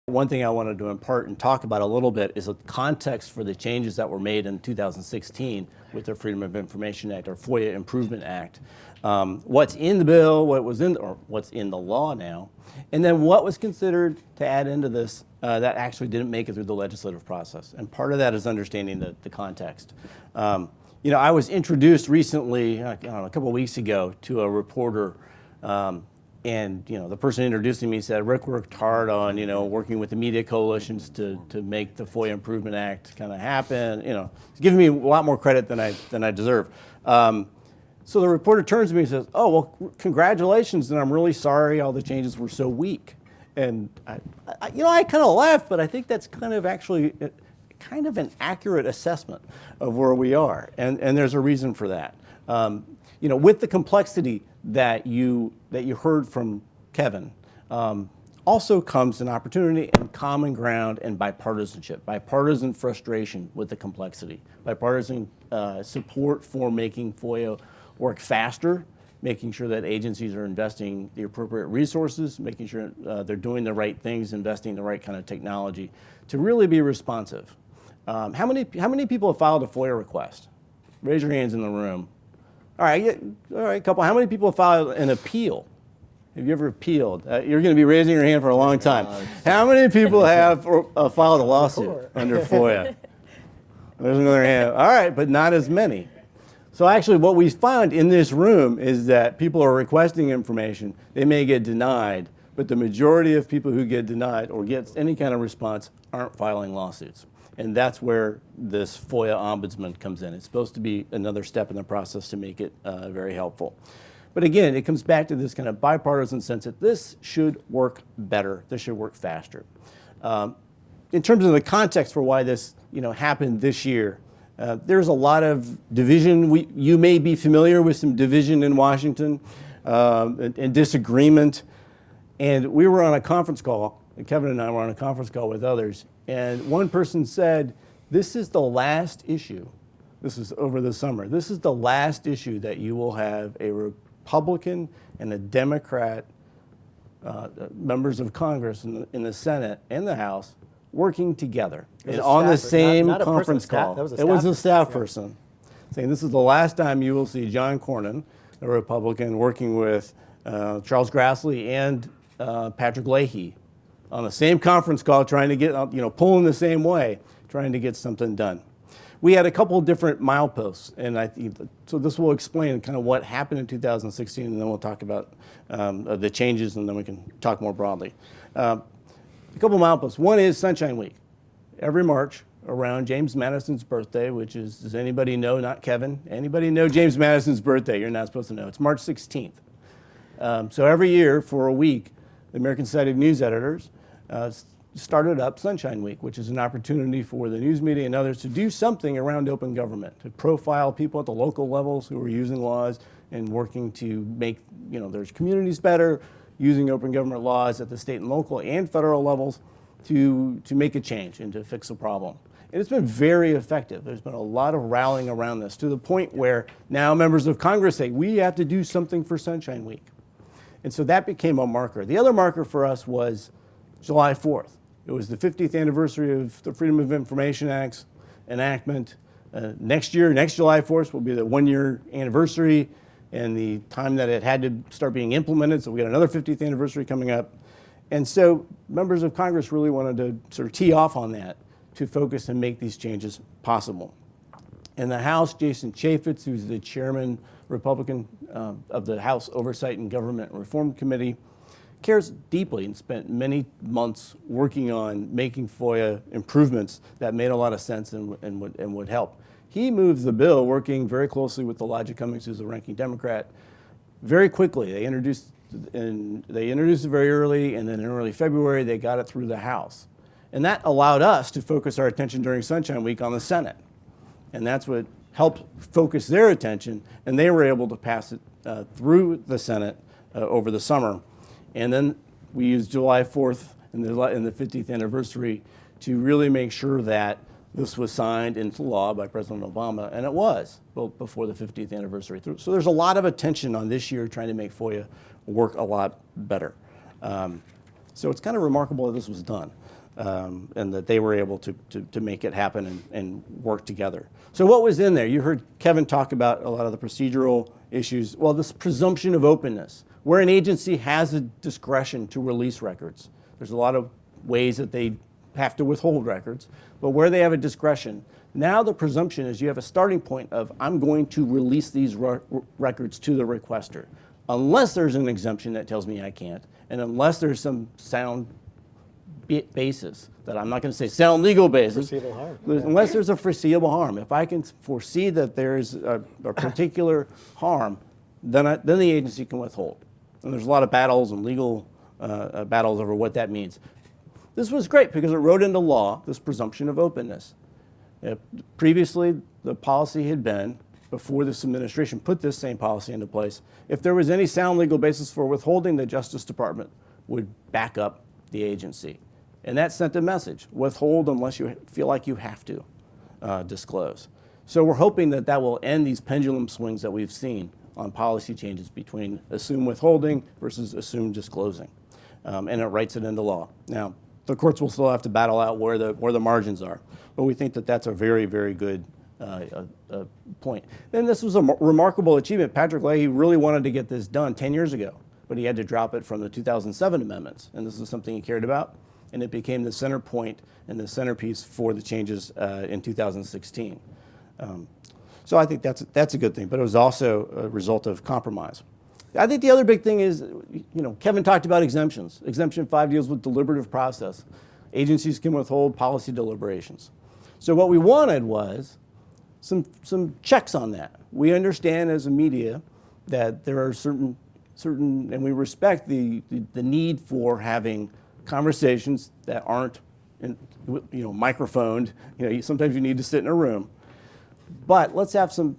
One thing I wanted to impart and talk about a little bit is the context for the changes that were made in 2016 with the Freedom of Information Act, or FOIA Improvement Act. What's in the bill, what's in the law now, and then what was considered to add into this that actually didn't make it through the legislative process. And part of that is understanding the context. I was introduced recently, a couple of weeks ago, to a reporter. And the person introducing me said, Rick worked hard on, working with the media coalitions to make the FOIA Improvement Act kind of happen. He's giving me a lot more credit than I deserve. So the reporter turns to me and says, oh, well, congratulations, and I'm really sorry all the changes were so weak. And I kind of laughed, but I think that's kind of actually kind of an accurate assessment of where we are. And there's a reason for that. With the complexity that you heard from Kevin, also comes an opportunity and common ground and bipartisanship, bipartisan frustration with the complexity, bipartisan support for making FOIA work faster, making sure that agencies are investing the appropriate resources, making sure they're doing the right things, investing the right kind of technology to really be responsive. How many people have filed a FOIA request? Raise your hands in the room. All right, couple. How many people have filed an appeal? Have you ever appealed? You're going to be raising your hand for a long time. How many people have filed a lawsuit under FOIA? There's another hand. All right, but not as many. So actually what we found in this room is that people are requesting information. They may get denied, but the majority of people who get denied or get any kind of response aren't filing lawsuits. And that's where this FOIA ombudsman comes in. It's supposed to be another step in the process to make it very helpful. But again, it comes back to this kind of bipartisan sense that this should work better. This should work faster. In terms of the context for why this happened this year, there's a lot of division. You may be familiar with some division in Washington and disagreement. And we were on a conference call, and Kevin and I were on a conference call with others. And one person said, this is the last issue. This is over the summer. This is the last issue that you will have a Republican and a Democrat members of Congress in the Senate and the House working together and on the same conference call. It was a staff person saying this is the last time you will see John Cornyn, a Republican, working with Charles Grassley and Patrick Leahy on the same conference call, trying to get, pulling the same way, trying to get something done. We had a couple of different mileposts, and I think so. This will explain kind of what happened in 2016, and then we'll talk about the changes, and then we can talk more broadly. A couple of mileposts. One is Sunshine Week. Every March around James Madison's birthday, which is, does anybody know? Not Kevin. Anybody know James Madison's birthday? You're not supposed to know. It's March 16th. So every year for a week, the American Society of News Editors started up Sunshine Week, which is an opportunity for the news media and others to do something around open government, to profile people at the local levels who are using laws and working to make their communities better, using open government laws at the state and local and federal levels to make a change and to fix a problem. And it's been very effective. There's been a lot of rallying around this to the point where now members of Congress say, we have to do something for Sunshine Week. And so that became a marker. The other marker for us was July 4th. It was the 50th anniversary of the Freedom of Information Act's enactment. Next July 4th will be the 1-year anniversary and the time that it had to start being implemented. So we got another 50th anniversary coming up. And so members of Congress really wanted to sort of tee off on that to focus and make these changes possible. In the House, Jason Chaffetz, who's the chairman, Republican of the House Oversight and Government Reform Committee, cares deeply and spent many months working on making FOIA improvements that made a lot of sense and would help. He moved the bill, working very closely with Elijah Cummings, who's the ranking Democrat, very quickly. They introduced it very early, and then in early February, they got it through the House. And that allowed us to focus our attention during Sunshine Week on the Senate. And that's what helped focus their attention, and they were able to pass it through the Senate over the summer. And then we used July 4th and the 50th anniversary to really make sure that this was signed into law by President Obama, and it was before the 50th anniversary. So there's a lot of attention on this year trying to make FOIA work a lot better. So it's kind of remarkable that this was done. and that they were able to make it happen and work together. So what was in there? You heard Kevin talk about a lot of the procedural issues. Well, this presumption of openness, where an agency has a discretion to release records. There's a lot of ways that they have to withhold records, but where they have a discretion, now the presumption is you have a starting point of, I'm going to release these records to the requester, unless there's an exemption that tells me I can't, and unless there's some sound basis, that I'm not going to say sound legal basis, foreseeable harm. Unless there's a foreseeable harm. If I can foresee that there's a particular harm, then the agency can withhold. And there's a lot of battles and legal battles over what that means. This was great because it wrote into law this presumption of openness. Previously, the policy had been, before this administration put this same policy into place, if there was any sound legal basis for withholding, the Justice Department would back up the agency. And that sent a message: withhold unless you feel like you have to disclose. So we're hoping that that will end these pendulum swings that we've seen on policy changes between assume withholding versus assume disclosing. And it writes it into law. Now, the courts will still have to battle out where the margins are, but we think that that's a very, very good point. Then this was a remarkable achievement. Patrick Leahy really wanted to get this done 10 years ago, but he had to drop it from the 2007 amendments, and this is something he cared about, and it became the center point and the centerpiece for the changes in 2016. So I think that's a good thing, but it was also a result of compromise. I think the other big thing is, Kevin talked about exemptions. Exemption 5 deals with deliberative process. Agencies can withhold policy deliberations. So what we wanted was some checks on that. We understand as a media that there are certain, and we respect the need for having conversations that aren't, microphoned. Sometimes you need to sit in a room. But let's have some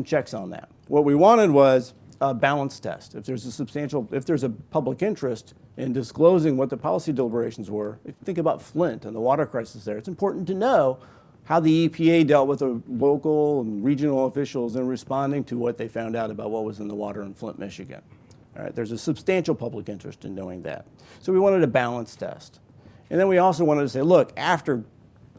checks on that. What we wanted was a balance test. If there's a public interest in disclosing what the policy deliberations were, think about Flint and the water crisis there. It's important to know how the EPA dealt with the local and regional officials in responding to what they found out about what was in the water in Flint, Michigan. All right, there's a substantial public interest in knowing that. So we wanted a balance test. And then we also wanted to say, look, after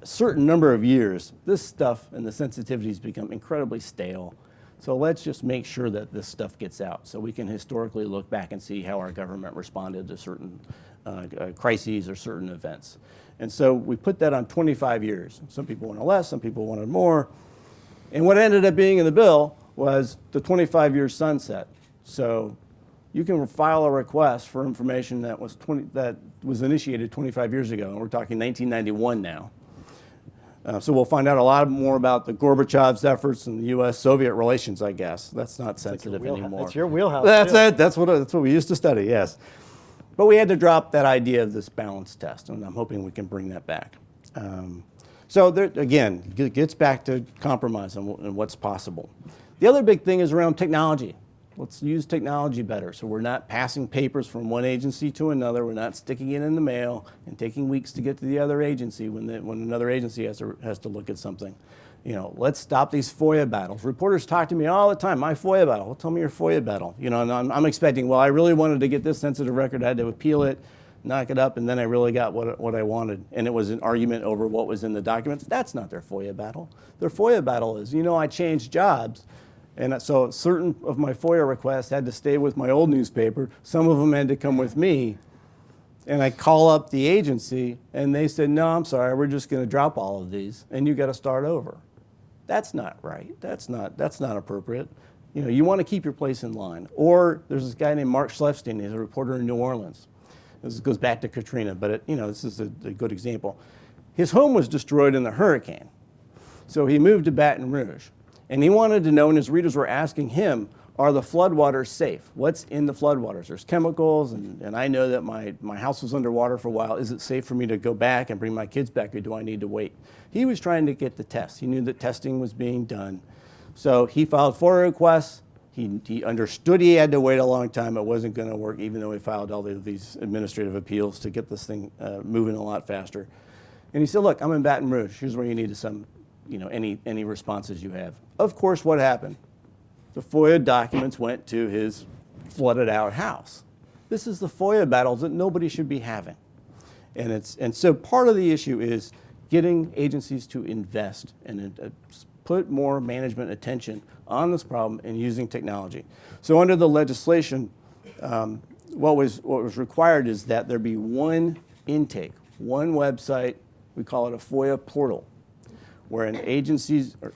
a certain number of years, this stuff and the sensitivities become incredibly stale. So let's just make sure that this stuff gets out so we can historically look back and see how our government responded to certain crises or certain events. And so we put that on 25 years. Some people wanted less, some people wanted more. And what ended up being in the bill was the 25-year sunset. So you can file a request for information that was initiated 25 years ago, and we're talking 1991 now. So we'll find out a lot more about the Gorbachev's efforts and the U.S.-Soviet relations, I guess. That's not sensitive anymore. That's your wheelhouse. That's it. That's what we used to study, yes. But we had to drop that idea of this balance test, and I'm hoping we can bring that back. So there, again, it gets back to compromise and what's possible. The other big thing is around technology. Let's use technology better. So we're not passing papers from one agency to another. We're not sticking it in the mail and taking weeks to get to the other agency when another agency has to look at something. Let's stop these FOIA battles. Reporters talk to me all the time. My FOIA battle. Well, tell me your FOIA battle. And I'm expecting, well, I really wanted to get this sensitive record. I had to appeal it, knock it up, and then I really got what I wanted. And it was an argument over what was in the documents. That's not their FOIA battle. Their FOIA battle is, I changed jobs. And so certain of my FOIA requests had to stay with my old newspaper. Some of them had to come with me. And I call up the agency, and they said, no, I'm sorry, we're just going to drop all of these, and you got to start over. That's not right. That's not appropriate. You want to keep your place in line. Or there's this guy named Mark Schlefstein. He's a reporter in New Orleans. This goes back to Katrina, but this is a good example. His home was destroyed in the hurricane. So he moved to Baton Rouge. And he wanted to know, and his readers were asking him, are the floodwaters safe? What's in the floodwaters? There's chemicals, and I know that my house was underwater for a while. Is it safe for me to go back and bring my kids back, or do I need to wait? He was trying to get the test. He knew that testing was being done. So he filed FOIA requests. He understood he had to wait a long time. It wasn't going to work, even though he filed all of these administrative appeals to get this thing moving a lot faster. And he said, look, I'm in Baton Rouge. Here's where you need to send any responses you have. Of course, what happened? The FOIA documents went to his flooded out house. This is the FOIA battles that nobody should be having. And so part of the issue is getting agencies to invest and put more management attention on this problem and using technology. So under the legislation, what was required is that there be one intake, one website, we call it a FOIA portal, where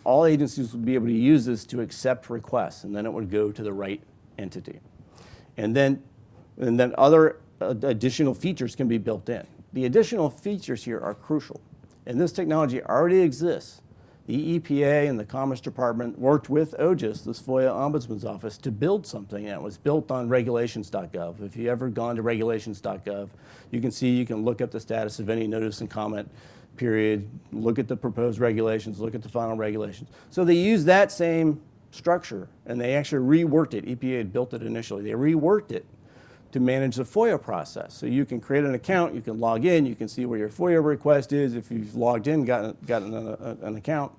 all agencies would be able to use this to accept requests, and then it would go to the right entity. And then other additional features can be built in. The additional features here are crucial, and this technology already exists. The EPA and the Commerce Department worked with OIAS, this FOIA Ombudsman's Office, to build something that was built on regulations.gov. If you've ever gone to regulations.gov, you can look up the status of any notice and comment period, look at the proposed regulations, look at the final regulations. So they used that same structure, and they actually reworked it. EPA had built it initially. They reworked it to manage the FOIA process. So you can create an account, you can log in, you can see where your FOIA request is, if you've logged in, gotten an account,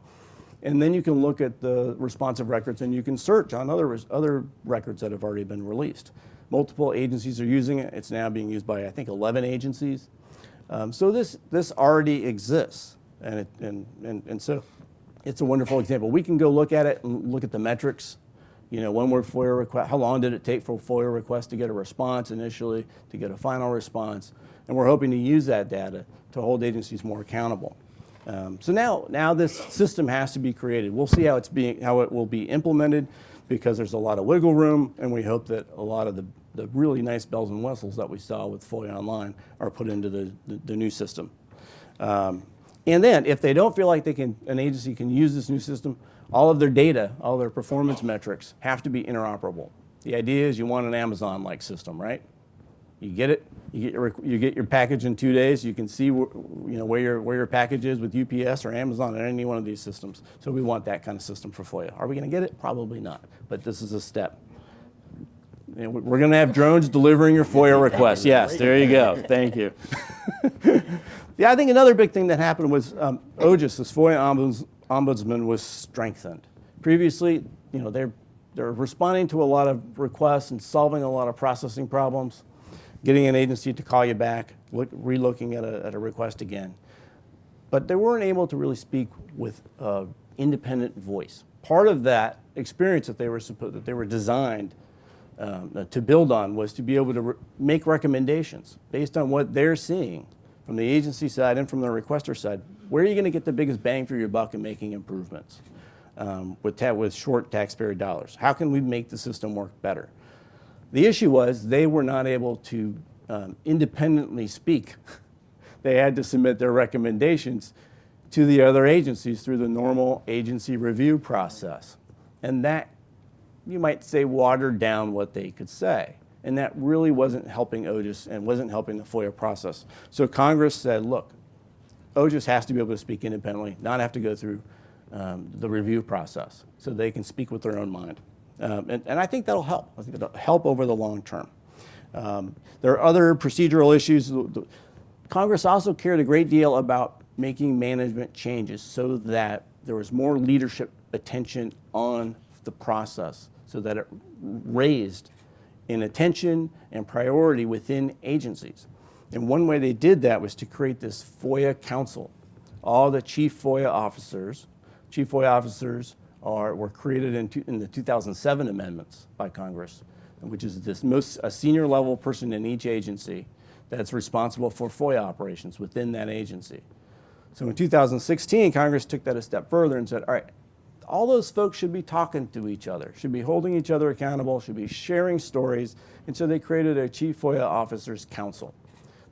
and then you can look at the responsive records and you can search on other records that have already been released. Multiple agencies are using it. It's now being used by, I think, 11 agencies. So this already exists, and so it's a wonderful example. We can go look at it and look at the metrics. When were FOIA request? How long did it take for a FOIA request to get a response initially, to get a final response? And we're hoping to use that data to hold agencies more accountable. So now this system has to be created. We'll see how it will be implemented, because there's a lot of wiggle room, and we hope that a lot of the really nice bells and whistles that we saw with FOIA Online are put into the new system. And then, if they don't feel like an agency can use this new system, all of their data, all their performance metrics have to be interoperable. The idea is you want an Amazon-like system, right? You get it, you get your package in 2 days. You can see where your package is with UPS or Amazon or any one of these systems. So we want that kind of system for FOIA. Are we going to get it? Probably not, but this is a step. We're going to have drones delivering your FOIA requests. Yes, there you go. Thank you. Yeah, I think another big thing that happened was OIAS, this FOIA Ombudsman, was strengthened. Previously, they're responding to a lot of requests and solving a lot of processing problems, getting an agency to call you back, re-looking at a request again. But they weren't able to really speak with independent voice. Part of that experience that they were designed to build on was to be able to make recommendations based on what they're seeing from the agency side and from the requester side. Where are you going to get the biggest bang for your buck in making improvements with short taxpayer dollars? How can we make the system work better? The issue was they were not able to independently speak. They had to submit their recommendations to the other agencies through the normal agency review process. And that, you might say, watered down what they could say. And that really wasn't helping OIAS and wasn't helping the FOIA process. So Congress said, look, OIAS has to be able to speak independently, not have to go through the review process, so they can speak with their own mind. And I think that'll help. I think it'll help over the long term. There are other procedural issues. Congress also cared a great deal about making management changes so that there was more leadership attention on the process, so that it raised in attention and priority within agencies. And one way they did that was to create this FOIA council. All the chief FOIA officers were created in the 2007 amendments by Congress, which is a senior level person in each agency that's responsible for FOIA operations within that agency. So in 2016, Congress took that a step further and said, all right, all those folks should be talking to each other, should be holding each other accountable, should be sharing stories. And so they created a Chief FOIA Officers Council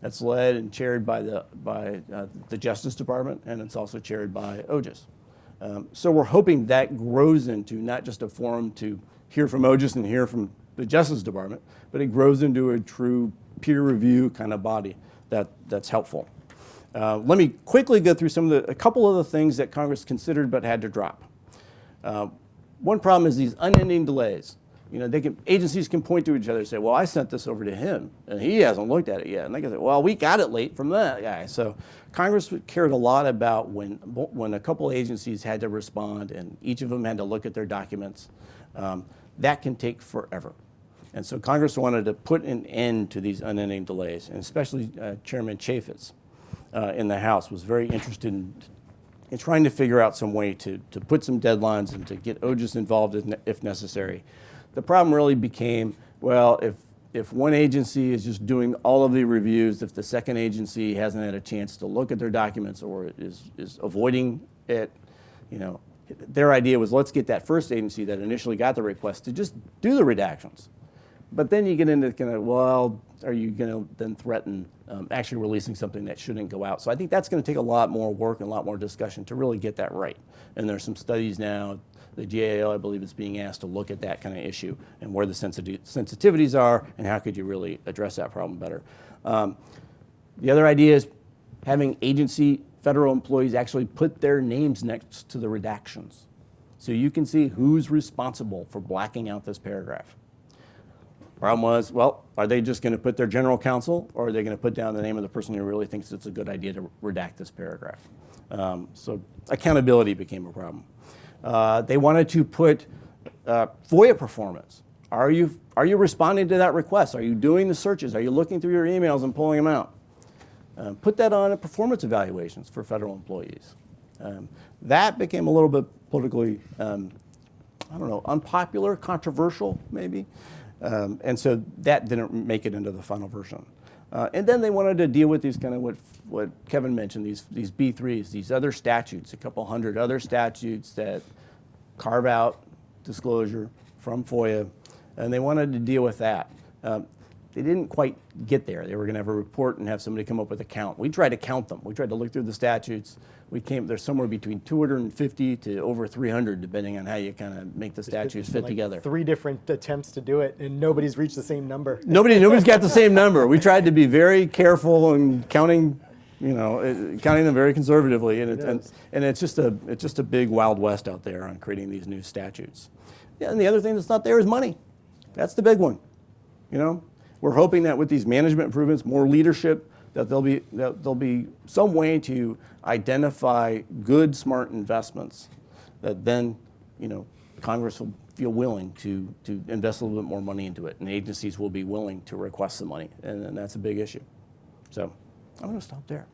that's led and chaired by the Justice Department, and it's also chaired by OIAS. So we're hoping that grows into not just a forum to hear from OIAS and hear from the Justice Department, but it grows into a true peer review kind of body that's helpful. Let me quickly go through a couple of the things that Congress considered but had to drop. One problem is these unending delays. Agencies can point to each other and say, well, I sent this over to him, and he hasn't looked at it yet. And they can say, well, we got it late from that guy. So Congress cared a lot about when a couple agencies had to respond and each of them had to look at their documents. That can take forever. And so Congress wanted to put an end to these unending delays, and especially Chairman Chaffetz in the House was very interested in trying to figure out some way to put some deadlines and to get OIAS involved if necessary. The problem really became, well, if one agency is just doing all of the reviews, if the second agency hasn't had a chance to look at their documents or is avoiding it, their idea was, let's get that first agency that initially got the request to just do the redactions. But then you get into kind of, well, are you going to then threaten actually releasing something that shouldn't go out? So I think that's going to take a lot more work and a lot more discussion to really get that right. And there's some studies now. The GAO, I believe, is being asked to look at that kind of issue and where the sensitivities are and how could you really address that problem better. The other idea is having agency federal employees actually put their names next to the redactions so you can see who's responsible for blacking out this paragraph. Problem was, well, are they just going to put their general counsel, or are they going to put down the name of the person who really thinks it's a good idea to redact this paragraph? So accountability became a problem. They wanted to put FOIA performance. Are you responding to that request? Are you doing the searches? Are you looking through your emails and pulling them out? Put that on performance evaluations for federal employees. That became a little bit politically, unpopular, controversial maybe. And so that didn't make it into the final version. And then they wanted to deal with these kind of what Kevin mentioned, these B3s, these other statutes, a couple hundred other statutes that carve out disclosure from FOIA, and they wanted to deal with that. They didn't quite get there. They were going to have a report and have somebody come up with a count. We tried to count them. We tried to look through the statutes. There's somewhere between 250 to over 300, depending on how you kind of make the statutes fit together. 3 different attempts to do it, and nobody's reached the same number. Nobody's got the same number. We tried to be very careful and counting them very conservatively, and it's just a big Wild West out there on creating these new statutes. Yeah, and the other thing that's not there is money. That's the big one. We're hoping that with these management improvements, more leadership, that there'll be some way to identify good, smart investments that then, Congress will feel willing to invest a little bit more money into it, and agencies will be willing to request the money, and that's a big issue. So I'm going to stop there.